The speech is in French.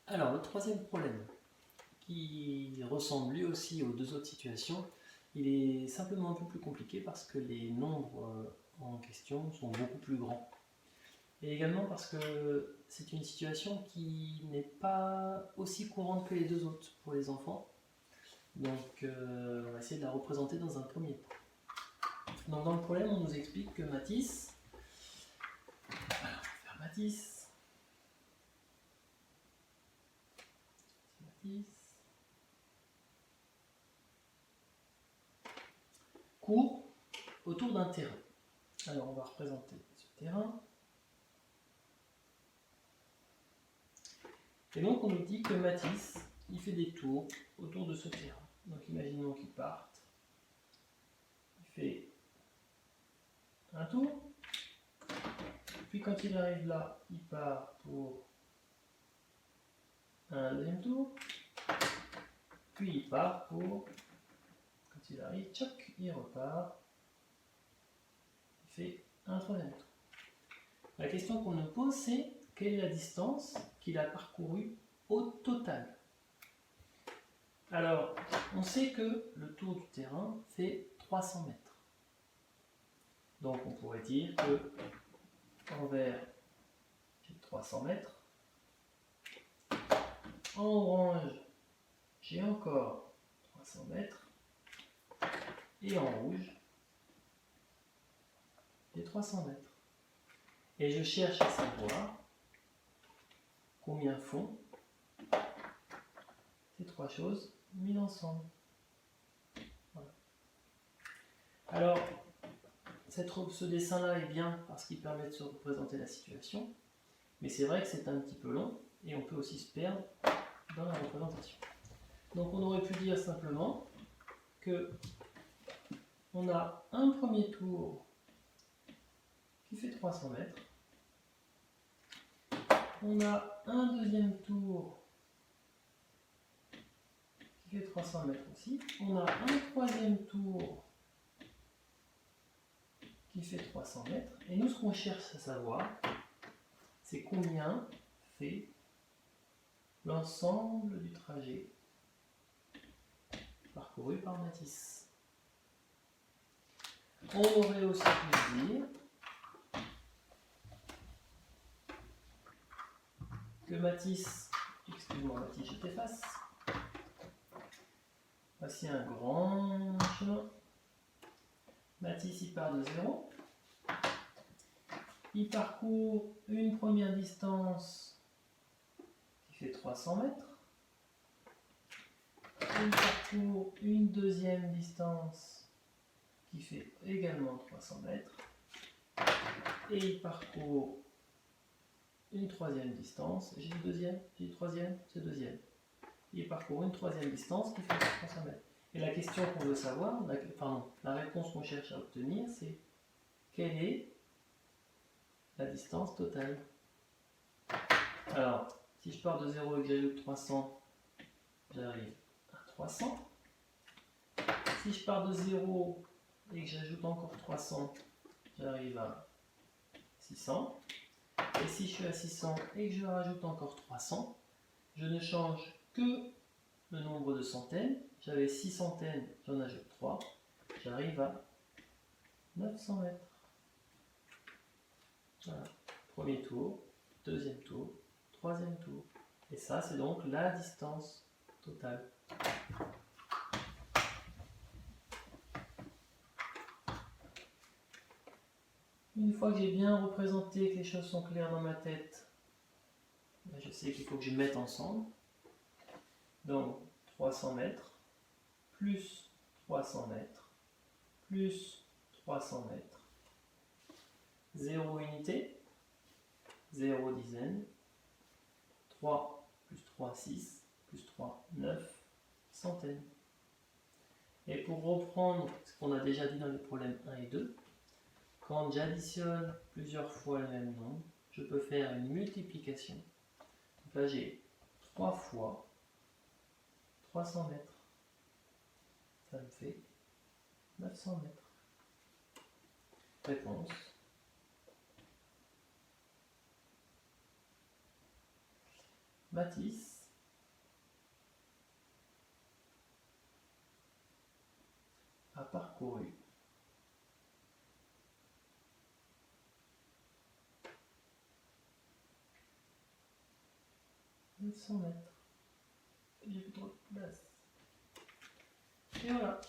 Alors, le troisième problème, qui ressemble lui aussi aux deux autres situations, il est simplement un peu plus compliqué parce que les nombres en question sont beaucoup plus grands. Et également parce que c'est une situation qui n'est pas aussi courante que les deux autres pour les enfants. Donc, on va essayer de la représenter dans un premier temps. Donc, dans le problème, on nous explique que Matisse, alors, on va faire Matisse, court autour d'un terrain. Alors, on va représenter ce terrain. Et donc, on nous dit que Matisse, il fait des tours autour de ce terrain. Donc, imaginons qu'il parte. Il fait un tour. Puis, quand il arrive là, il part pour un deuxième tour. Puis, il part pour... Quand il arrive, tchoc, il repart. Il fait un troisième tour. La question qu'on nous pose, c'est quelle est la distance qu'il a parcourue au total? Alors, on sait que le tour du terrain fait 300 mètres. Donc, on pourrait dire que envers, j'ai 300 mètres. En orange, j'ai encore 300 mètres. Et en rouge, j'ai 300 mètres. Et je cherche à savoir combien font ces trois choses mises ensemble. Voilà. Alors, ce dessin-là est bien parce qu'il permet de se représenter la situation, mais c'est vrai que c'est un petit peu long et on peut aussi se perdre dans la représentation. Donc on aurait pu dire simplement que on a un premier tour qui fait 300 mètres, on a un deuxième tour qui fait 300 mètres aussi, on a un troisième tour qui fait 300 mètres, et nous ce qu'on cherche à savoir, c'est combien fait l'ensemble du trajet parcouru par Matisse. On aurait aussi pu dire que Matisse, excuse-moi Matisse, je t'efface. Voici un grand chemin. Matisse, il part de 0. Il parcourt une première distance qui fait 300 mètres. Il parcourt une deuxième distance qui fait également 300 mètres. Et il parcourt une troisième distance. J'ai dit deuxième, j'ai dit troisième, c'est deuxième. Il parcourt une troisième distance qui fait 300 mètres. Et la question qu'on veut savoir, la réponse qu'on cherche à obtenir, c'est quelle est la distance totale. Alors, si je pars de 0 et que j'ajoute 300, j'arrive à 300. Si je pars de 0 et que j'ajoute encore 300, j'arrive à 600. Et si je suis à 600 et que je rajoute encore 300, je ne change que le nombre de centaines. J'avais 6 centaines, j'en ajoute 3. J'arrive à 900 mètres. Voilà. Premier tour, deuxième tour, troisième tour. Et ça, c'est donc la distance totale. Une fois que j'ai bien représenté, que les choses sont claires dans ma tête, je sais qu'il faut que je mette ensemble. Donc 300 mètres, plus 300 mètres, plus 300 mètres. 0 unité, 0 dizaine, 3 plus 3, 6, plus 3, 9, centaines. Et pour reprendre ce qu'on a déjà dit dans les problèmes 1 et 2, quand j'additionne plusieurs fois le même nombre, je peux faire une multiplication. Donc là, j'ai 3 fois 300 mètres. Ça me fait 900 mètres. Réponse. Matisse parcouru. 900 mètres. J'ai plus trop de place. Et voilà.